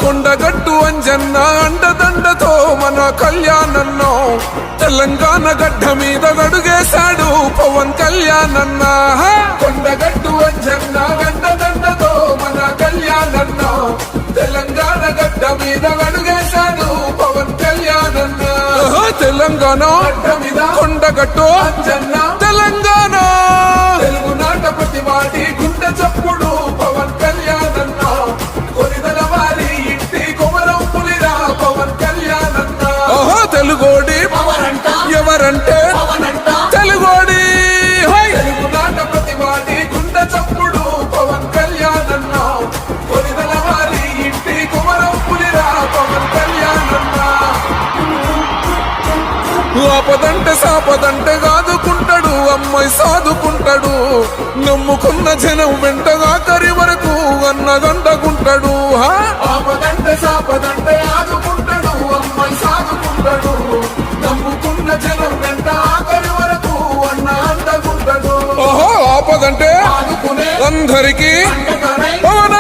కొండగట్టు అంజన్న అండదండతో మన కళ్యాణన్నో తెలంగాణ గడ్డ మీద గడుగేశాడు పవన్ కళ్యాణన్న కొండగట్టు అంజన్న అండదండతో మన కళ్యాణన్నో తెలంగాణ గడ్డ మీద గడుగేశాడు పవన్ కళ్యాణన్న తెలంగాణ కొండగట్టు అంజన్న తెలంగాణ తెలుగునాట ప్రతివాడి గుండె చప్పుడు పవన్ కళ్యాణన్న కొరిదల వారి ఇంటి కొమరం పులిరా పవన్ కళ్యాణన్న తెలుగోడి ఎవరంటే తెలుగోడి తెలుగునాట ప్రతివాడి గుండె చప్పుడు పవన్ కళ్యాణన్న కొరిదల వారి ఇంటి కొమరం పులిరా పవన్ కళ్యాణన్న ఆపదంటే సాపదంటే కాదుకుంటాడు అమ్మాయి సాదుకుంటాడు నమ్ముకున్న జనం వెంటగా కరి వరకు అన్నదండకుంటాడు ఆపదంటే సాపదంటే ఆదుకుంటాడు అమ్మాయి సాదుకుంటాడు నమ్ముకున్న జనం వెంట ఆఖరి వరకు అన్న అండకుంటాడు ఆపదంటే అందరికీ పవన్